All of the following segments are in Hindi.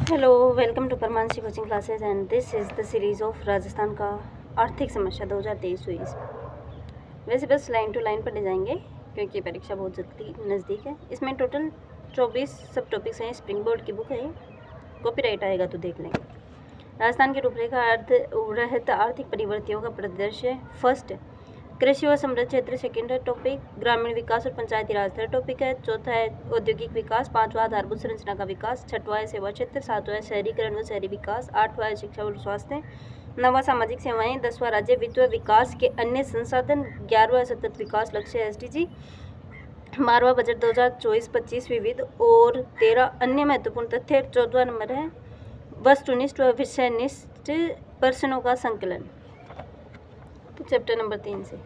Hello, welcome to Paramanshi coaching classes and this is the series of Rajasthan का आर्थिक समस्या 2023-24। वैसे बस लाइन टू लाइन पढ़े जाएंगे क्योंकि परीक्षा बहुत जल्दी नज़दीक है। इसमें टोटल 24 सब टॉपिक्स हैं। स्प्रिंग बोर्ड की बुक है, कॉपीराइट आएगा तो देख लेंगे। राजस्थान की रूपरेखा रहित आर्थिक परिवर्तियों का परिदृश्य। फर्स्ट, कृषि व समृद्ध क्षेत्र सेकेंड टॉपिक, ग्रामीण विकास और पंचायती राज थर्ड टॉपिक है। चौथा है औद्योगिक विकास, पांचवा आधारभूत संरचना का विकास, छठवां है सेवा क्षेत्र, सातवां है शहरीकरण व शहरी विकास, आठवां है शिक्षा और स्वास्थ्य, नौवां सामाजिक सेवाएं, 10वां राज्य वित्त व विकास के अन्य संसाधन, 11वां सतत विकास लक्ष्य SDG, 12वां बजट 2024-25 विविध और 13 अन्य महत्वपूर्ण तथ्य। 14वां नंबर है वस्तुनिष्ठ व विषयनिष्ठ प्रश्नों का संकलन। तो चैप्टर नंबर 3 से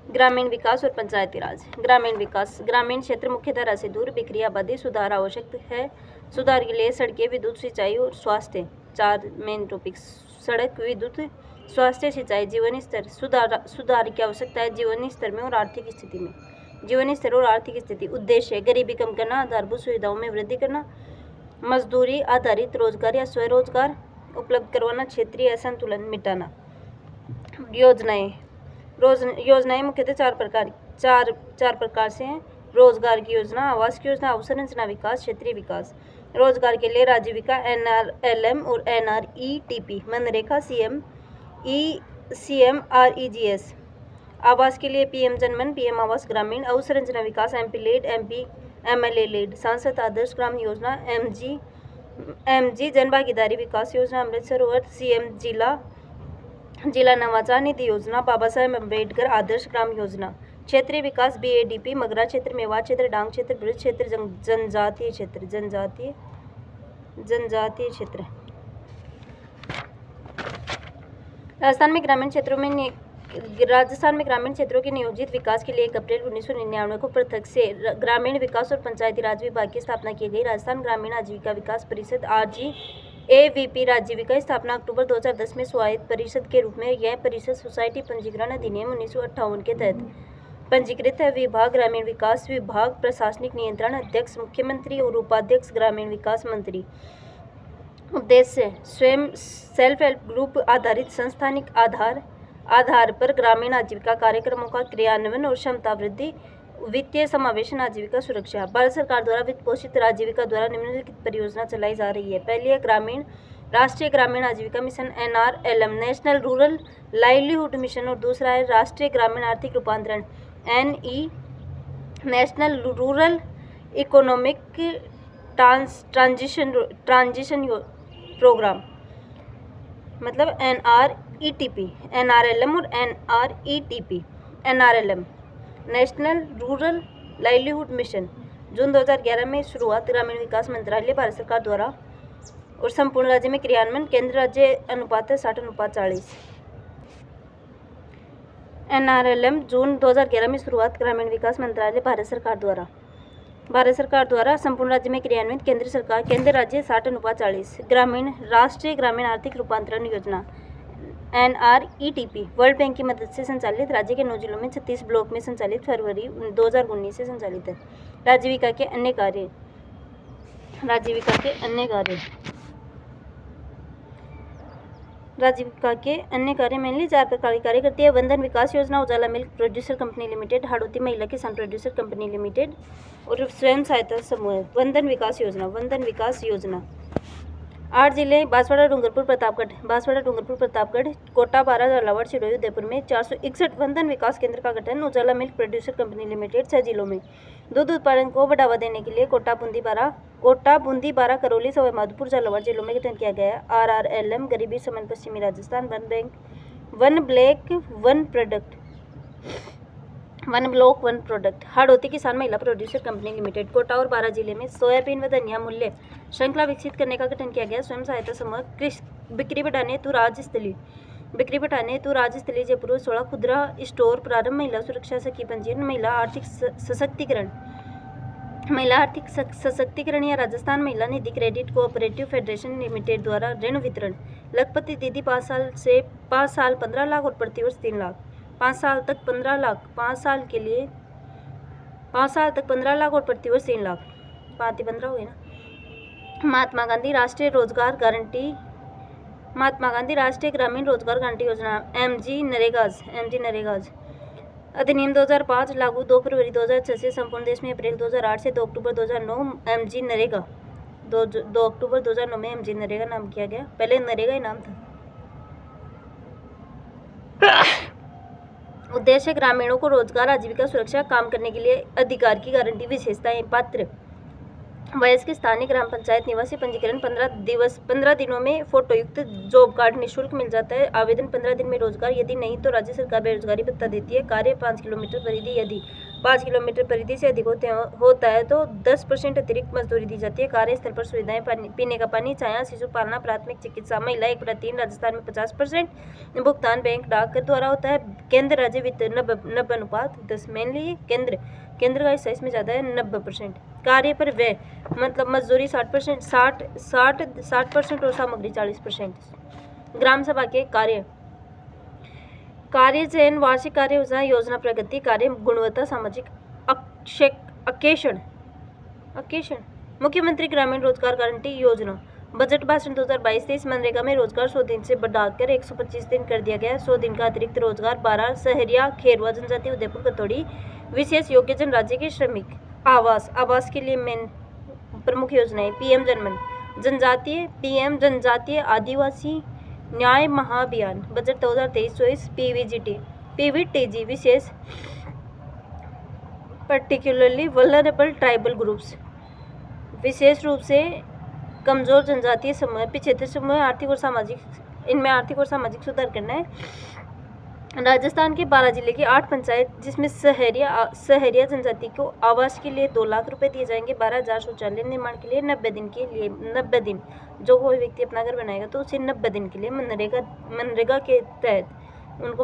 ग्रामीण विकास और पंचायती राज। ग्रामीण विकास, ग्रामीण क्षेत्र मुख्य धारा से दूर, बिखरी आबादी, सुधार आवश्यक है। सुधार के लिए सड़कें, विद्युत, सिंचाई और स्वास्थ्य, 4 मेन टॉपिक। सड़क, विद्युत, स्वास्थ्य, सिंचाई, जीवन स्तर। सुधार की आवश्यकता है जीवन स्तर में और आर्थिक स्थिति में। जीवन स्तर और आर्थिक स्थिति। उद्देश्य, गरीबी कम करना, आधारभूत सुविधाओं में वृद्धि करना, मजदूरी आधारित रोजगार या स्वरोजगार उपलब्ध करवाना, क्षेत्रीय असंतुलन मिटाना। योजनाएं मुख्यतः चार प्रकार से हैं। रोजगार की योजना, आवास की योजना, अवसंरचना विकास, क्षेत्रीय विकास। रोजगार के लिए राजीविका, NRLM और NRETP, मनरेगा, CMREGS। आवास के लिए PM जनमन, PM आवास ग्रामीण। अवसंरचना विकास, MP lead, MP MLA lead. सांसद आदर्श ग्राम योजना, MG जन भागीदारी विकास योजना, अमृतसर और CM जिला नवाचार निधि योजना, बाबा साहेब अम्बेडकर आदर्श ग्राम योजना। क्षेत्रीय विकास, BADP, मगरा क्षेत्र, मेवात क्षेत्र, डांग क्षेत्र, ब्रज क्षेत्र, जनजातीय क्षेत्र। राजस्थान में ग्रामीण क्षेत्रों के नियोजित विकास के लिए 1 अप्रैल 1999 को पृथक से ग्रामीण विकास और पंचायती राज विभाग की स्थापना की गई। राजस्थान ग्रामीण आजीविका विकास परिषद AVP राजीविका स्थापना अक्टूबर 2010 में स्वायत्त परिषद के रूप में। यह परिषद सोसाइटी पंजीकरण अधिनियम 1958 के तहत पंजीकृत है। विभाग, ग्रामीण विकास विभाग, प्रशासनिक नियंत्रण, अध्यक्ष मुख्यमंत्री और उपाध्यक्ष ग्रामीण विकास मंत्री। उद्देश्य, स्वयं सेल्फ हेल्प ग्रुप आधारित संस्थानिक आधार पर ग्रामीण आजीविका कार्यक्रमों का क्रियान्वयन और क्षमता वृद्धि, वित्तीय समावेशन, आजीविका सुरक्षा। भारत सरकार द्वारा वित्त पोषित आजीविका द्वारा निम्नलिखित परियोजना चलाई जा रही है। पहली है राष्ट्रीय ग्रामीण आजीविका mission, NRLM, national rural livelihood mission, और दूसरा है राष्ट्रीय ग्रामीण आर्थिक रूपांतरण, NE, national rural economic transition programme, मतलब NRETP, NRLM और NRETP। NRLM national rural livelihood mission June 2011 में शुरुआत, ग्रामीण विकास मंत्रालय भारत सरकार द्वारा, और संपूर्ण राज्य में क्रियान्वयन, केंद्र राज्य अनुपात है 60:40। NRLM जून 2011 में शुरुआत, ग्रामीण विकास मंत्रालय भारत सरकार द्वारा संपूर्ण राज्य में क्रियान्वित, केंद्र राज्य 60:40। राष्ट्रीय ग्रामीण आर्थिक रूपांतरण योजना, NRETP वर्ल्ड बैंक की मदद से संचालित, राज्य के 9 जिलों में 36 ब्लॉक में संचालित, फरवरी 2019 से संचालित है। राजीविका के अन्य कार्य मेनली 4 प्रकार के कार्य करती है। Van Dhan Vikas Yojana, Ujala milk producer company limited, Hadoti Mahila Kisan producer company limited और स्वयं सहायता समूह। वंदन विकास योजना 8 जिले, बांसवाड़ा, डूंगरपुर, प्रतापगढ़, कोटा, बारां, झालावाड़, सिरोही, उदयपुर में 461 वंदन विकास केंद्र का गठन। उजाला मिल्क प्रोड्यूसर कंपनी लिमिटेड 6 जिलों में। दूध उत्पादन को बढ़ावा देने के लिए कोटा, बूंदी, बारां, करौली, सवाई माधोपुर, झालावाड़ जिलों में गठन किया गया। RRLM गरीबी शमन पश्चिमी Rajasthan, one block one product. Hadoti किसान महिला प्रोड्यूसर कंपनी लिमिटेड, कोटा और बारां जिले में सोयाबीन व धनिया मूल्य श्रृंखला विकसित करने का गठन किया गया। स्वयं सहायता समूह, बिक्री बढ़ाने हेतु राज्य जयपुर और 16 खुदरा स्टोर प्रारंभ। महिला सुरक्षा सखी पंजीयन, महिला आर्थिक सशक्तिकरण या राजस्थान महिला निधि क्रेडिट कोऑपरेटिव फेडरेशन लिमिटेड द्वारा ऋण वितरण। लखपति दीदी 5 साल 15 लाख और प्रतिवर्ष 3 लाख, 5 साल तक 15 लाख, 5 साल तक 15 लाख और प्रतिवर्ष 3 लाख, 5 15 हो गए ना। महात्मा गांधी राष्ट्रीय ग्रामीण रोजगार गारंटी योजना एमजी नरेगाज अधिनियम 2005 लागू 2 फरवरी 2006 से संपूर्ण देश में अप्रैल 2008 से 2 अक्टूबर 2009 एमजी नरेगा 2 अक्टूबर 2009 में एमजी नरेगा नाम किया गया। पहले नरेगा ही नाम था। उद्देश्य ग्रामीणों को रोजगार, आजीविका, सुरक्षा, काम करने के लिए अधिकार की गारंटी। विशेषताएं: पात्र वयस्क स्थानीय ग्राम पंचायत निवासी, पंजीकरण 15 दिनों में फोटोयुक्त जॉब कार्ड निःशुल्क मिल जाता है। आवेदन 15 दिन में रोजगार, यदि नहीं तो राज्य सरकार बेरोजगारी भत्ता देती है। कार्य 5 किलोमीटर परिधि, यदि 5 किलोमीटर परिधि से अधिक होता है तो 10% अतिरिक्त मजदूरी दी जाती है। कार्यस्थल पर सुविधाएं: पीने का पानी, छाया, शिशु पालना, प्राथमिक चिकित्सा। महिला 1/3, राजस्थान में 50%। भुगतान बैंक डाक द्वारा होता है। केंद्र राज्य वित्त 90 अनुपात 10। मेनली केंद्र का हिस्सा इसमें ज़्यादा है, 90%। कार्य पर व्यय मतलब मजदूरी 60% और सामग्री 40%। ग्राम सभा के कार्य चयन, वार्षिक कार्य योजना, प्रगति कार्य, गुणवत्ता, सामाजिक अकेशन। मुख्यमंत्री ग्रामीण रोजगार गारंटी योजना। बजट भाषण 2022-23। मनरेगा में रोजगार 100 दिन से बढ़ाकर 125 दिन कर दिया गया। 100 दिन का अतिरिक्त रोजगार। 12 सहरिया खेरवा जनजाति उदयपुर कतौड़ी विशेष योग्यजन राज्य के श्रमिक। आवास के लिए मेन प्रमुख योजनाएं: पीएम जनजातीय आदिवासी न्याय महाअभियान। बजट 2023-24। पीवीटीजी विशेष पर्टिकुलरली वल्नरेबल ट्राइबल ग्रुप्स, विशेष रूप से कमजोर जनजातीय समूह, पिछड़े समूह, आर्थिक और सामाजिक सुधार करना है। राजस्थान के 12 जिले की 8 पंचायत जिसमें सहरिया जनजाति को आवास के लिए 2 लाख रुपए दिए जाएंगे। 12,000 शौचालय निर्माण के लिए 90 दिन जो कोई व्यक्ति अपना घर बनाएगा तो उसे 90 दिन के लिए मनरेगा के तहत उनको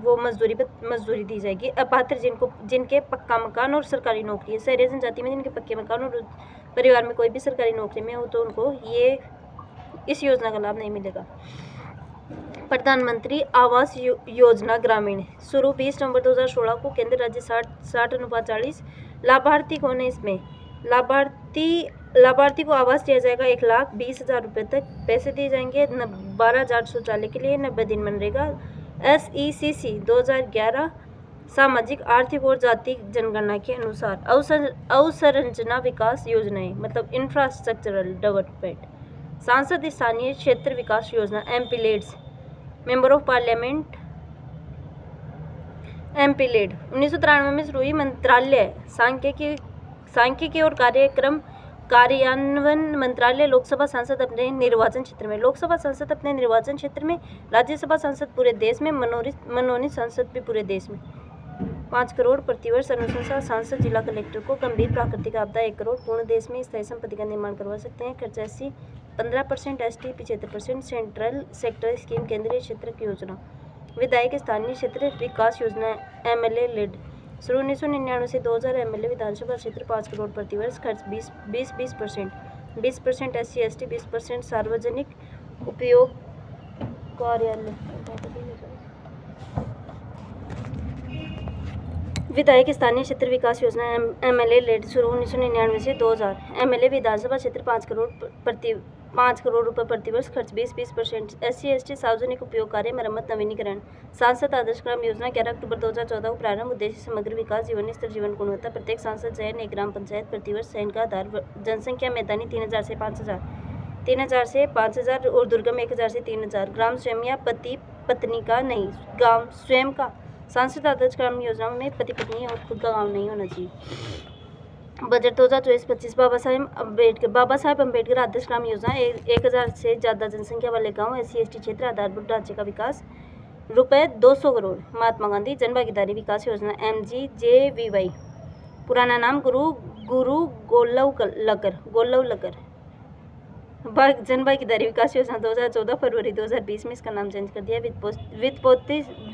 वो मजदूरी दी जाएगी। अपात्र जिनके पक्का मकान और सरकारी नौकरी है। सहरिया जनजाति में जिनके पक्के मकान और परिवार में कोई भी सरकारी नौकरी में हो तो उनको इस योजना का लाभ नहीं मिलेगा। प्रधानमंत्री आवास योजना ग्रामीण शुरू 20 नवंबर 2016 को। केंद्र राज्य 60/40। लाभार्थी कौन है इसमें? लाभार्थी को आवास दिया जाएगा। 1,20,000 रुपये तक पैसे दिए जाएंगे। 12,000 शौचालय के लिए 90 दिन मनरेगा। SECC 2011 सामाजिक, आर्थिक और जाति जनगणना के अनुसार। अवसंरचना विकास योजनाएं मतलब इंफ्रास्ट्रक्चरल डेवलपमेंट। सांसद स्थानीय क्षेत्र विकास योजना MP-LEDS। Member of parliament MP-LED 1993 में शुरू हुई। मंत्रालय सांख्यिकी और कार्यक्रम कार्यान्वयन मंत्रालय। लोकसभा सांसद अपने निर्वाचन क्षेत्र में, राज्यसभा सांसद पूरे देश में, मनोनीत सांसद भी पूरे देश में। 5 करोड़ प्रतिवर्ष अनुशंसा सांसद जिला कलेक्टर को। गंभीर प्राकृतिक आपदा 1 करोड़। पूर्ण देश में स्थायी संपत्ति का निर्माण करवा सकते हैं। खर्चा 15%, ST 75%। सेंट्रल सेक्टर स्कीम केंद्रीय क्षेत्र की योजना। विधायक स्थानीय क्षेत्र विकास योजना MLA-LED शुरू 1999 से 2000। MLA विधानसभा क्षेत्र 5 करोड़ प्रतिवर्ष। खर्च 20% SC ST, 20% सार्वजनिक उपयोग कार्यालय। विधायक स्थानीय क्षेत्र विकास योजना MLA-LED शुरू 1999 से 2000। MLA विधानसभा क्षेत्र 5 करोड़ रुपए प्रतिवर्ष। खर्च 20% SC ST सार्वजनिक उपयोग कार्य, मरम्मत, नवीनीकरण। सांसद आदर्श ग्राम योजना 11 अक्टूबर 2014 को प्रारंभ। उद्देश्य समग्र विकास, जीवन स्तर, जीवन गुणवत्ता। प्रत्येक सांसद चयन 1 ग्राम पंचायत प्रतिवर्ष। चयन का आधार जनसंख्या, मैदानी 3,000 से 5,000 और दुर्गम 1,000 से 3,000। ग्राम स्वयं या पति पत्नी का नहीं, गांव स्वयं का। सांसद आदर्श ग्राम योजना में पति पत्नी और खुद का गांव नहीं होना चाहिए। बजट 2024-25। बाबा साहेब अम्बेडकर आदर्श ग्राम योजना 1,000 से ज़्यादा जनसंख्या वाले गांव, SC ST क्षेत्र, आधारभूत ढांचे का विकास रुपए 200 करोड़। महात्मा गांधी जन भागीदारी विकास योजना MGJVY पुराना नाम गुरु गोल्लवलकर जन भागीदारी विकास योजना 2014 फरवरी 2020 में इसका नाम चेंज कर दिया।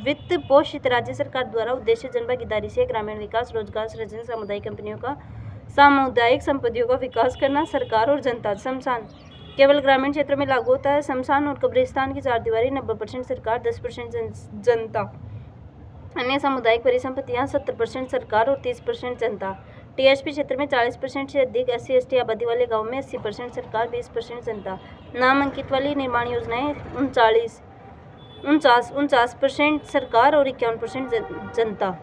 वित्त पोषित राज्य सरकार द्वारा। उद्देश्य जन भागीदारी से ग्रामीण विकास, रोजगार सृजन, सामुदायिक संपत्तियों का विकास करना। सरकार और जनता। शमशान केवल ग्रामीण क्षेत्रों में लागू होता है। शमशान और कब्रिस्तान की चारदीवारी 90% सरकार, 10% जनता। अन्य सामुदायिक परिसंपत्तियां 70% सरकार और 30% जनता। टीएसपी क्षेत्र में 40% से अधिक SC/ST आबादी वाले गाँव में 80% सरकार, 20% जनता। नामांकित वाली निर्माण योजनाएं 49% सरकार और 51% जनता।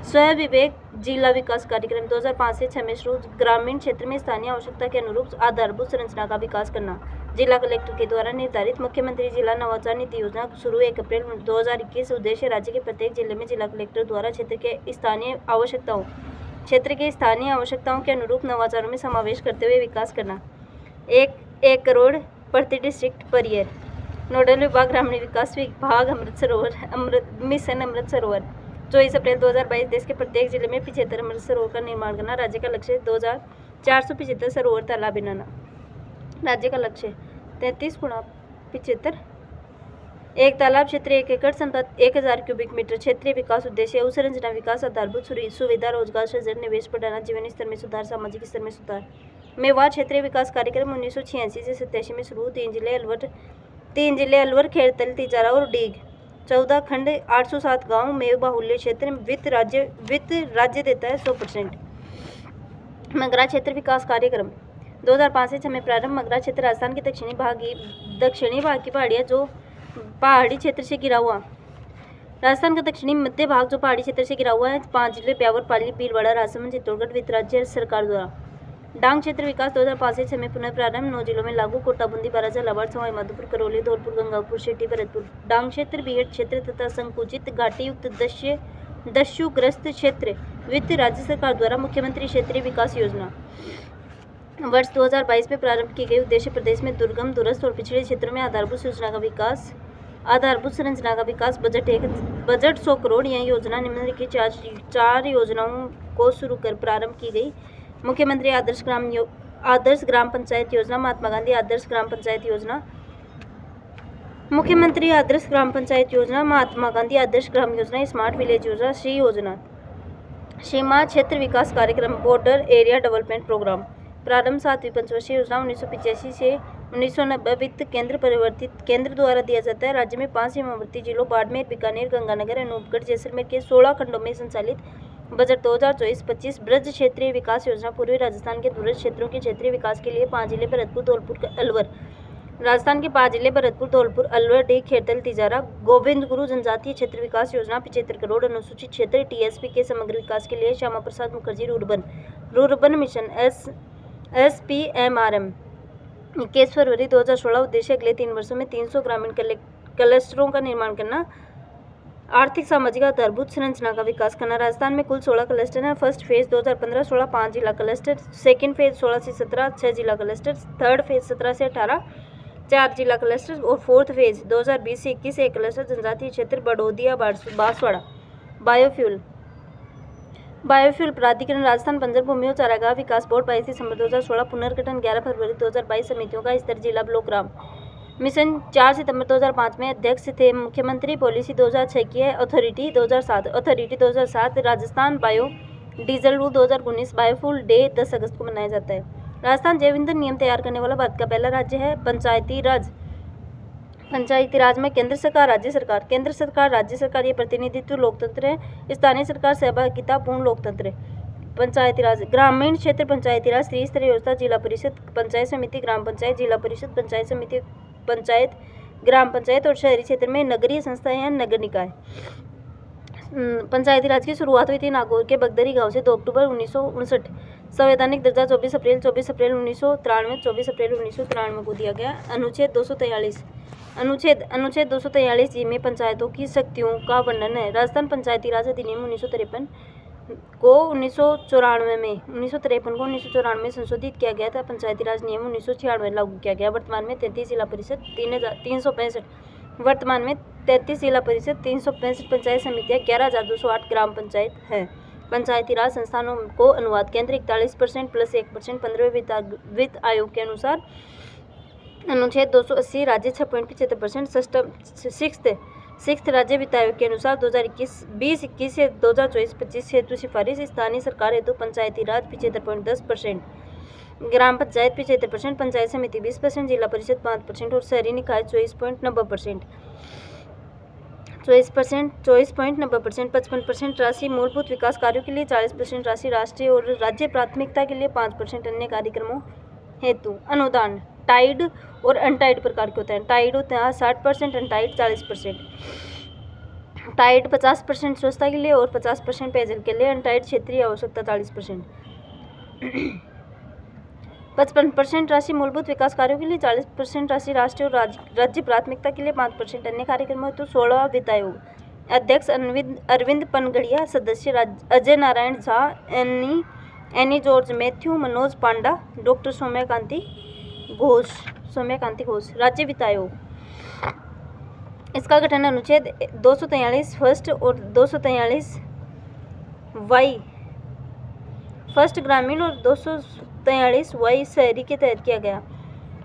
स्वयं विवेक जिला विकास कार्यक्रम 2005 से 6 में शुरू। ग्रामीण क्षेत्र में स्थानीय आवश्यकता के अनुरूप आधारभूत संरचना का विकास करना। जिला कलेक्टर के द्वारा निर्धारित मुख्यमंत्री जिला नवाचार नीति योजना शुरू 1 अप्रैल 2021। उद्देश्य राज्य के प्रत्येक जिले में जिला कलेक्टर द्वारा क्षेत्र के स्थानीय आवश्यकताओं के अनुरूप नवाचारों में समावेश करते हुए विकास करना। 1 करोड़ प्रति डिस्ट्रिक्ट पर ईयर। नोडल विभाग ग्रामीण विकास विभाग मिशन अमृत सरोवर। 24 अप्रैल 2022। देश के प्रत्येक जिले में 75 अमृत सरोवर का निर्माण करना। राज्य का लक्ष्य 2475 सरोवर तालाब बनाना। राज्य का लक्ष्य 33 × 75। एक तालाब क्षेत्र 1 एकड़ क्षमता 1000 क्यूबिक मीटर। क्षेत्रीय विकास उद्देश्य अवसंरचना विकास, आधारभूत सुविधा, रोजगार सृजन, निवेश बढ़ाना, जीवन स्तर में सुधार, सामाजिक स्तर में सुधार। मेवाड़ क्षेत्रीय विकास कार्यक्रम 1986 से 87 में शुरू। 3 जिले अलवर, खेड़तल, तिजारा और डीग। 14 खंड 807 गांव में बाहुल्य क्षेत्र। वित्त राज्य देता है 100%। मगरा क्षेत्र विकास कार्यक्रम 2005 से 6 में प्रारंभ। मगरा क्षेत्र राजस्थान के दक्षिणी भाग की पहाड़ियाँ जो पहाड़ी क्षेत्र से घिरा हुआ। राजस्थान का दक्षिणी मध्य भाग जो पहाड़ी क्षेत्र से घिरा हुआ है। 5 जिले ब्यावर, पाली, भीलवाड़ा, राजसमंद, चित्तौड़गढ़। वित्त राज्य सरकार द्वारा। डांग क्षेत्र विकास 2005 से 6 में पुनः प्रारंभ। 9 जिलों में लागू। कोटा, बूंदी, बारां, झालावाड़, सवाई माधोपुर, करौली, धौलपुर, गंगापुर, शेट्टी, भरतपुर। डांग क्षेत्र बीहड़ क्षेत्र तथा संकुचित घाटी युक्त दस्युग्रस्त क्षेत्र। वित्त राज्य सरकार द्वारा। मुख्यमंत्री क्षेत्रीय विकास योजना वर्ष 2022 में प्रारंभ की गई। उद्देश्य प्रदेश में दुर्गम, दूरस्थ और पिछड़े क्षेत्रों में आधारभूत संरचना का विकास। बजट 100 करोड़। यह योजना निम्नलिखित 4 योजनाओं को शुरू कर प्रारंभ की गई। मुख्यमंत्री आदर्श ग्राम पंचायत योजना, महात्मा गांधी आदर्श ग्राम पंचायत योजना, मुख्यमंत्री आदर्श ग्राम पंचायत योजना, महात्मा गांधी आदर्श ग्राम योजना, स्मार्ट विलेज योजना, श्री योजना। सीमा क्षेत्र विकास कार्यक्रम, बॉर्डर एरिया डेवलपमेंट प्रोग्राम। प्रारंभ 7वीं पंचवर्षीय योजना 1985 से 1990। वित्त केंद्र परिवर्तित केंद्र द्वारा दिया जाता है। राज्य में 5 सीमावर्ती जिलों बाड़मेर, बीकानेर, गंगानगर, अनूपगढ़, जैसलमेर के 16 खंडों में संचालित। बजट 2024-25। ब्रज क्षेत्रीय विकास योजना पूर्वी राजस्थान के दूरस्थ क्षेत्रों के क्षेत्रीय विकास के लिए 5 जिले भरतपुर, धौलपुर, अलवर। राजस्थान के 5 जिले भरतपुर, धौलपुर, अलवर, डीग, खेड़तल, तिजारा। गोविंद गुरु जनजातीय क्षेत्र विकास योजना 75 करोड़। अनुसूचित क्षेत्र टीएसपी के समग्र विकास के लिए Shyama Prasad Mukherjee rurban mission SPMRM 21 फरवरी 2016। उद्देश्य अगले 3 वर्षों में 300 ग्रामीण क्लस्टरों का निर्माण करना। आर्थिक सामाजिक आधारभूत संरचना का विकास करना। राजस्थान में कुल 16 क्लस्टर हैं। फर्स्ट फेज 2015-16 5 जिला क्लस्टर। सेकेंड फेज 16 से 17 6 जिला क्लस्टर। थर्ड फेज 17 से 18 4 जिला क्लस्टर और फोर्थ फेज 2020 से 21 1 क्लस्टर। जनजातीय क्षेत्र बड़ौदिया, बांसवाड़ा। बायोफ्यूल प्राधिकरण राजस्थान बंजर भूमि और चारागाह विकास बोर्ड 22 दिसंबर 2016। पुनर्गठन 11 फरवरी 2022। समितियों का स्तर जिला, ब्लॉक, ग्राम। मिशन 4 सितंबर 2005 में अध्यक्ष थे। मुख्यमंत्री पॉलिसी 2006 की है। Authority 2007 Rajasthan bio diesel rule 2019। Biofuel day 10 अगस्त को मनाया जाता है। राजस्थान जैव ईंधन नियम तैयार करने वाला भारत का पहला राज्य है। पंचायती राज में केंद्र सरकार, राज्य सरकार। केंद्र सरकार, राज्य सरकार ये प्रतिनिधित्व लोकतंत्र है। स्थानीय सरकार सहभागिता पूर्ण लोकतंत्र है। पंचायती राज ग्रामीण क्षेत्र पंचायती राज त्रिस्तरीय व्यवस्था। जिला परिषद, पंचायत समिति, ग्राम पंचायत, जिला परिषद, पंचायत समिति, पंचायत, ग्राम पंचायत और शहरी क्षेत्र में नगरीय संस्थाएं या नगर निकाय। पंचायती राज की शुरुआत हुई थी नागौर के बगदरी गांव से 2 अक्टूबर 1959। संवैधानिक दर्जा 24 अप्रैल 1993 24 अप्रैल 1993 को दिया गया। अनुच्छेद 243 जी में पंचायतों की शक्तियों का वर्णन है। राजस्थान पंचायती राज अधिनियम 1953 को 1993 में संशोधित किया गया था। पंचायती राज नियम 1996 में लागू किया गया। वर्तमान में 33 जिला परिषद 365 पंचायत समितियाँ 11,208 ग्राम पंचायत हैं। पंचायती राज संस्थानों को अनुवाद केंद्र 41% प्लस 1% 15वें वित्त आयोग के अनुसार। अनुच्छेद 280 राज्य 6.75%। सिक्स्थ राज्य वित्त आयोग के अनुसार 2021 से 2024-25 हेतु सिफारिश। स्थानीय सरकार हेतु पंचायती राज 75.10%, ग्राम पंचायत 75%, पंचायत समिति 20%, जिला परिषद 5% और शहरी निकाय 24.90%। 24%, 24.90%, 55% राशि मूलभूत विकास कार्यों के लिए, 40% राशि राष्ट्रीय और राज्य प्राथमिकता के लिए, 5% अन्य कार्यक्रमों हेतु। अनुदान टाइड और अनटाइड प्रकार के होते हैं। टाइड होते हैं 60%, अनटाइड 40%। टाइड 50% स्वच्छता के लिए और 50% पेयजल के लिए, अनटाइड क्षेत्रीय आवश्यकता 40%। 55% राशि मूलभूत विकास कार्यों के लिए, 40% राशि राष्ट्रीय और राज्य प्राथमिकता के लिए, 5% अन्य कार्यक्रमों हेतु। 16वां वित्त आयोग, अध्यक्ष अरविंद पनगड़िया, सदस्य अजय नारायण झा, एनी जॉर्ज मैथ्यू, मनोज पांडा, डॉक्टर सौम्यकांति घोष। राज्य वित्त आयोग, इसका गठन अनुच्छेद 243 फर्स्ट और 243 वाई फर्स्ट ग्रामीण और 243 वाई शहरी के तहत किया गया।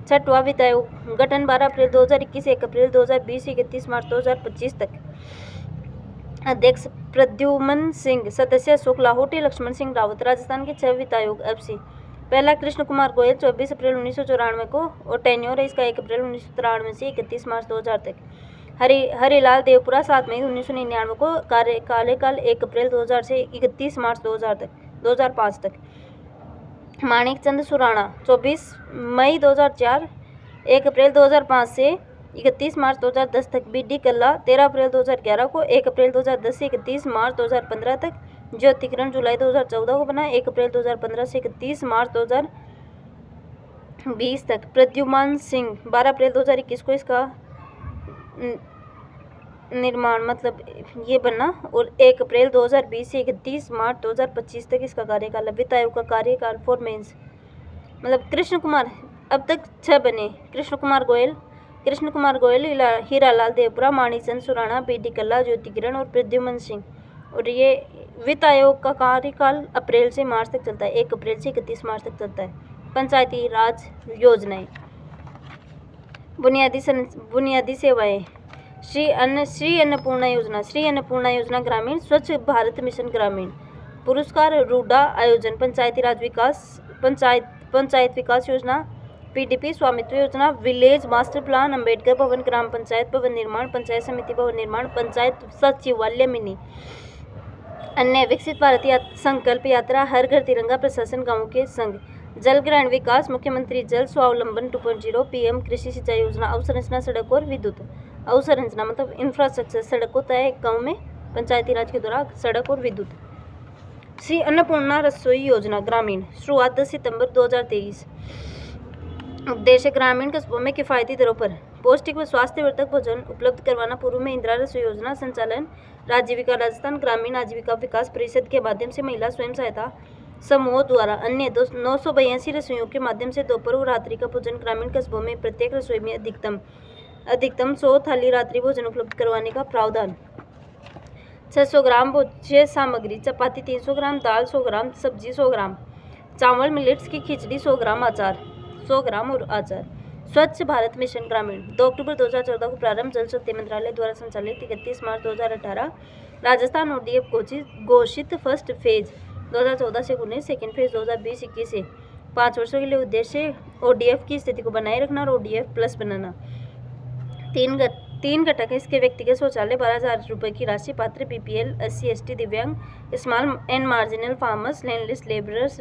6वां वित्त आयोग, गठन 12 अप्रैल 2021 से 1 अप्रैल 2020 31 मार्च 2025 तक। अध्यक्ष प्रद्युमन सिंह, सदस्य अशोक लाहोटी, लक्ष्मण सिंह रावत। राजस्थान के 6 वित्त आयोग एफसी, पहला कृष्ण कुमार गोयल 24 अप्रैल 1994 को और टेन्योर है इसका 1 अप्रैल 1993 से 31 मार्च 2000 तक। हरिलाल देवपुरा 7 मई 1999 को, कार्यकाल 1 अप्रैल 2000 से 31 मार्च 2005 तक। माणिक चंद सुराणा 24 मई 2004, 1 अप्रैल 2005 से 31 मार्च 2010 तक। बीडी कल्ला 13 अप्रैल 2011 को, 1 अप्रैल 2010 से 31 मार्च 2015 तक। ज्योति किरण जुलाई 2014 को बना, 1 अप्रैल 2015 से 31 मार्च 2020 तक। प्रद्युमन सिंह 12 अप्रैल 2021 को इसका निर्माण मतलब ये बना और 1 अप्रैल 2020 से 31 मार्च 2025 तक इसका कार्यकाल। वित्त आयोग का कार्यकाल फॉर मेंस मतलब कृष्ण कुमार, अब तक 6 बने। कृष्ण कुमार गोयल, हीरालाल देवपुरा, माणिकचंद सुराणा, बीडी कल्ला, ज्योति किरण और प्रद्युमन सिंह। और ये वित्त आयोग का कार्यकाल अप्रैल से मार्च तक चलता है, 1 अप्रैल से 31 मार्च तक चलता है। पंचायती राज योजनाएं, बुनियादी सेवाएं, श्री अन्नपूर्णा योजना ग्रामीण, स्वच्छ भारत मिशन ग्रामीण, पुरस्कार रूडा आयोजन, पंचायत विकास योजना, पीडीपी स्वामित्व योजना, विलेज मास्टर प्लान, अंबेडकर भवन, ग्राम पंचायत भवन निर्माण, पंचायत समिति भवन निर्माण, पंचायत सचिवालय मिनी। अन्य विकसित भारत संकल्प यात्रा, हर घर तिरंगा, प्रशासन गांवों के संग, जल ग्रहण विकास, मुख्यमंत्री जल स्वावलंबन 2.0, पीएम कृषि सिंचाई योजना, अवसंरचना सड़क और विद्युत। अवसंरचना मतलब इंफ्रास्ट्रक्चर, सड़क होता है गाँव में, पंचायती राज के दौरान सड़क और विद्युत। श्री अन्नपूर्णा रसोई योजना ग्रामीण, शुरुआत 10 सितंबर 2023। उद्देश्य ग्रामीण कस्बों में किफायती दरों पर पौष्टिक व स्वास्थ्यवर्धक भोजन उपलब्ध करवाना। पूर्व में इंदिरा रसोई योजना संचालन राजीविका राजस्थान ग्रामीण आजीविका विकास परिषद के माध्यम से महिला स्वयं सहायता समूहों द्वारा अन्य 982 रसोइयों के माध्यम से दोपहर और रात्रि का भोजन ग्रामीण कस्बों में प्रत्येक रसोई में अधिकतम 100 थाली रात्रि भोजन उपलब्ध करवाने का प्रावधान। 600 ग्राम भोज्य सामग्री, चपाती 300 ग्राम, दाल 100 ग्राम, सब्जी 100 ग्राम, चावल मिलेट्स की खिचड़ी 100 ग्राम, अचार 100 ग्राम और अचार। स्वच्छ भारत मिशन ग्रामीण 2 अक्टूबर 2014 को प्रारंभ, जल शक्ति मंत्रालय द्वारा संचालित, 31 मार्च 2018 राजस्थान ओडीएफ घोषित। फर्स्ट फेज 2014 से 19, सेकेंड फेज 2020-21 से 5 वर्षों के लिए। उद्देश्य ओडीएफ की स्थिति को बनाए रखना और ओडीएफ प्लस बनाना। 3 घटक है इसके। व्यक्तिगत शौचालय 12,000 रुपये की राशि, पात्र बीपीएल, SC ST, दिव्यांग, small and marginal farmers, landless labourers,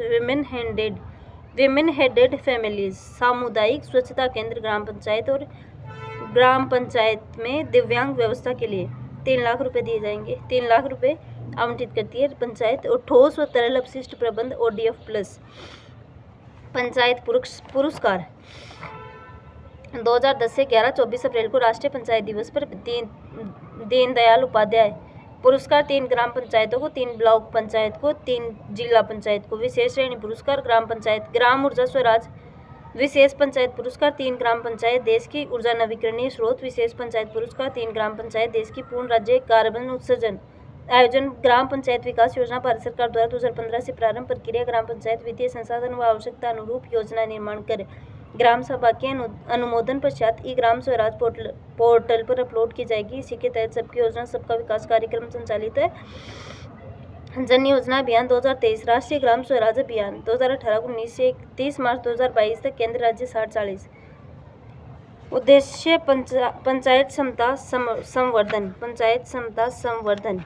women headed families. सामुदायिक स्वच्छता केंद्र ग्राम पंचायत में दिव्यांग व्यवस्था के लिए 3 लाख रुपए दिए जाएंगे। 3 लाख रुपए आवंटित करती है पंचायत। और ठोस व तरल अपशिष्ट प्रबंध ODF प्लस। पंचायत पुरस्कार 2010 से 24 अप्रैल को राष्ट्रीय पंचायत दिवस पर दीनदयाल उपाध्याय पुरस्कार 3 ग्राम पंचायतों को, 3 ब्लॉक पंचायत को, 3 जिला पंचायत को। विशेष श्रेणी पुरस्कार ग्राम पंचायत ग्राम ऊर्जा स्वराज विशेष पंचायत पुरस्कार 3 ग्राम पंचायत देश की ऊर्जा नवीकरणीय स्रोत। विशेष पंचायत पुरस्कार 3 ग्राम पंचायत देश की पूर्ण राज्य कार्बन उत्सर्जन। आयोजन ग्राम पंचायत विकास योजना भारत सरकार द्वारा 2015 से प्रारंभ। प्रक्रिया ग्राम पंचायत वित्तीय संसाधन व आवश्यकता अनुरूप योजना निर्माण कर ग्राम सभा के अनुमोदन पश्चात ई ग्राम स्वराज पोर्टल पर अपलोड की जाएगी। इसी के तहत सबकी योजना सबका विकास कार्यक्रम संचालित है। जन योजना अभियान 2023 राष्ट्रीय ग्राम स्वराज अभियान 2018-19 से 31 मार्च 2022 तक। केंद्र राज्य 60-40 उद्देश्य पंचायत क्षमता संवर्धन। पंचायत क्षमता संवर्धन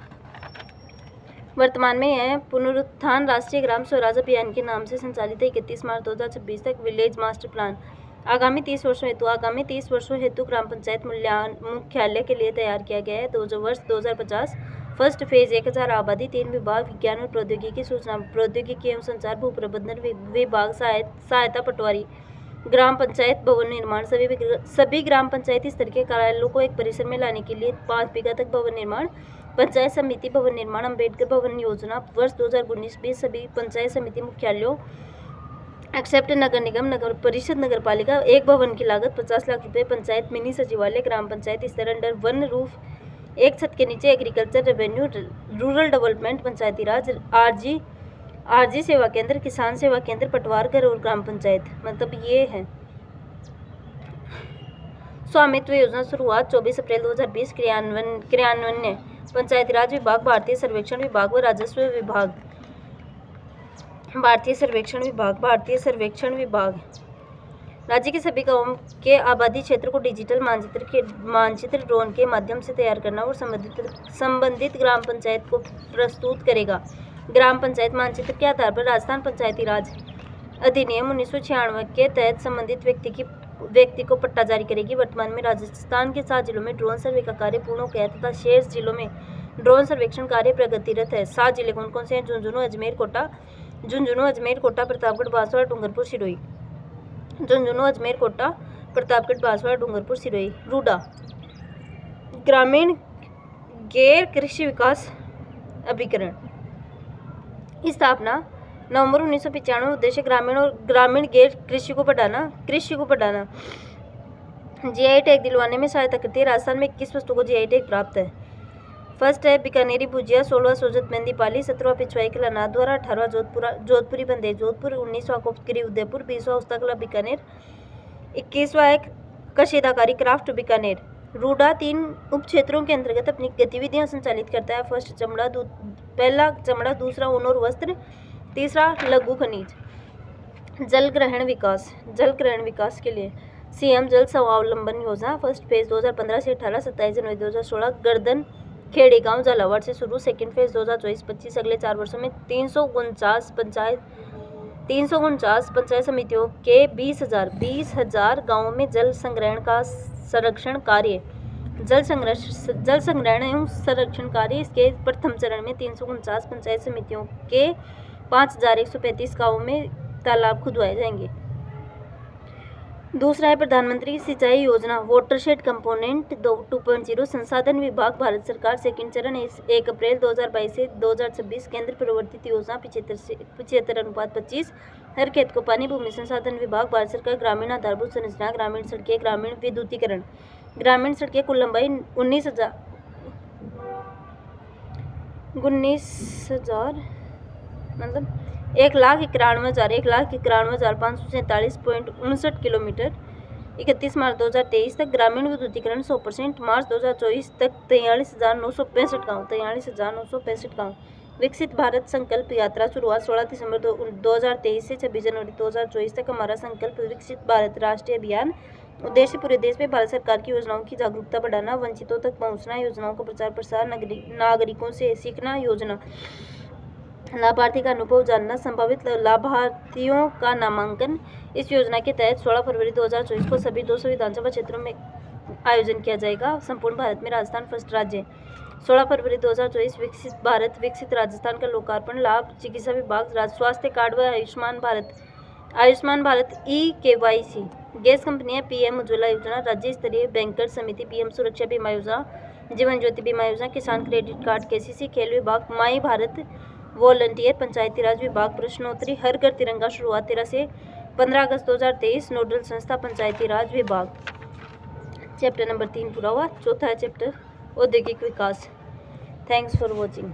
वर्तमान में यह पुनरुत्थान राष्ट्रीय ग्राम स्वराज अभियान के नाम से संचालित है। 31 मार्च 2026 तक विलेज मास्टर प्लान आगामी 30 वर्षों हेतु ग्राम पंचायत मुख्यालय के लिए तैयार किया गया है। वर्ष 2050 फर्स्ट फेज 1000 आबादी, 3 विभाग, विज्ञान और प्रौद्योगिकी, सूचना प्रौद्योगिकी एवं संचार, भू प्रबंधन विभाग, सहायता पटवारी, ग्राम पंचायत भवन निर्माण। सभी ग्राम पंचायत स्तर के कार्यालयों को एक परिसर में लाने के लिए 5 बीघा तक भवन निर्माण। पंचायत समिति भवन निर्माण, अम्बेडकर भवन योजना वर्ष 2019-20 सभी पंचायत समिति मुख्यालयों एक्सेप्ट नगर निगम, नगर परिषद, नगर पालिका, एक भवन की लागत 50 लाख रुपए। पंचायत मिनी सचिवालय, ग्राम पंचायत स्तर अंडर वन रूफ, एक छत के नीचे, एग्रीकल्चर, रेवेन्यू, रूरल डेवलपमेंट, पंचायती राज, आरजी सेवा केंद्र, किसान सेवा केंद्र, पटवार घर और ग्राम पंचायत। मतलब ये है। स्वामित्व योजना शुरुआत 24 अप्रैल 2020। क्रियान्वयन पंचायती राज विभाग, भारतीय सर्वेक्षण विभाग व राजस्व विभाग। भारतीय सर्वेक्षण विभाग राज्य के सभी गांवों के आबादी क्षेत्र को डिजिटल मानचित्र ड्रोन के माध्यम से तैयार करना और संबंधित ग्राम पंचायत को प्रस्तुत करेगा। ग्राम पंचायत मानचित्र के आधार पर राजस्थान पंचायती राज अधिनियम 1996 के तहत संबंधित व्यक्ति को पट्टा जारी करेगी। वर्तमान में राजस्थान के 7 जिलों में ड्रोन सर्वे का कार्य पूर्ण हो गया है तथा शेष जिलों में ड्रोन सर्वेक्षण कार्य प्रगतिरत है। 7 जिले कौन कौन से हैं? झुंझुनू, अजमेर, कोटा, प्रतापगढ़, बांसवाड़ा, डूंगरपुर, सिरोही। झुंझुनू, अजमेर, कोटा, प्रतापगढ़, बांसवाड़ा, डूंगरपुर, सिरोही। रूडा ग्रामीण गैर कृषि विकास अभिकरण की स्थापना नवंबर 1995। उद्देश्य ग्रामीण गैर कृषि को बढ़ाना। जीआई टैग दिलवाने में सहायता करती है। राजस्थान में 21 वस्तुओं को जीआई टैग प्राप्त है। फर्स्ट है बीकानेरी भुजिया, 16वां सोजत मेहंदी पाली, 17वां पिछवाई किला नाथद्वारा, 18वां जोधपुरी बंदेज जोधपुर, 19वां कोपगिरी उदयपुर, 20वां उस्ताकला बीकानेर, 21वां है कशीदाकारी क्राफ्ट बीकानेर। रूडा 3 उप क्षेत्रों के अंतर्गत अपनी गतिविधियां संचालित करता है। पहला चमड़ा, दूसरा ऊन और वस्त्र, तीसरा लघु खनिज। जल ग्रहण विकास के लिए सीएम जल स्वावलंबन योजना फर्स्ट फेज 2015 से 18, 27 जनवरी 2016 गर्दन खेड़ी गांव झालावाड़ से शुरू। सेकंड फेज 2024-25 अगले 4 वर्षों में 349 पंचायत समितियों के 20,000 गांवों में जल संग्रहण एवं संरक्षण कार्य। इसके प्रथम चरण में 349 पंचायत समितियों के 5,135 गांवों में तालाब खुदवाए जाएंगे। दूसरा है प्रधानमंत्री सिंचाई योजना वाटरशेड कंपोनेंट 2.0 संसाधन विभाग भारत सरकार। सेकंड चरण 1 अप्रैल 2022 से 2026 केंद्र प्रवर्तित योजना 75:25 हर खेत को पानी। भूमि संसाधन विभाग भारत सरकार। ग्रामीण आधारभूत संरचना, ग्रामीण सड़कें, ग्रामीण विद्युतीकरण। ग्रामीण सड़कें कुल लंबाई 19,000 मतलब 1,91,547.59 किलोमीटर 31 मार्च 2023 तक। ग्रामीण विद्युतीकरण 100%। मार्च 2024 तक 43,965 गाँव। विकसित भारत संकल्प यात्रा शुरुआत 16 दिसंबर 2023 से 26 जनवरी 2024 तक। हमारा संकल्प विकसित भारत राष्ट्रीय अभियान। उद्देश्य पूरे देश में भारत सरकार की योजनाओं की जागरूकता बढ़ाना, वंचितों तक पहुंचना, योजनाओं का प्रचार प्रसार, नागरिकों से सीखना, योजना लाभार्थी का अनुभव जानना, संभावित लाभार्थियों का नामांकन। इस योजना के तहत 16 फरवरी 2024 को सभी 200 विधानसभा क्षेत्रों में आयोजन किया जाएगा। संपूर्ण भारत में राजस्थान फर्स्ट राज्य। 16 फरवरी 2024 विकसित राजस्थान का लोकार्पण। लाभ चिकित्सा विभाग, स्वास्थ्य कार्ड व आयुष्मान भारत eKYC। गैस कंपनियां पीएम उज्ज्वला योजना। राज्य स्तरीय बैंकर समिति पीएम सुरक्षा बीमा योजना, जीवन ज्योति बीमा योजना, किसान क्रेडिट कार्ड केसीसी। खेल विभाग माई भारत वॉलंटियर। पंचायती राज विभाग प्रश्नोत्तरी हर घर तिरंगा शुरुआत 13 से 15 अगस्त 2023। नोडल संस्था पंचायती राज विभाग। चैप्टर नंबर 3 पूरा हुआ। चौथा है चैप्टर औद्योगिक विकास। Thanks for watching.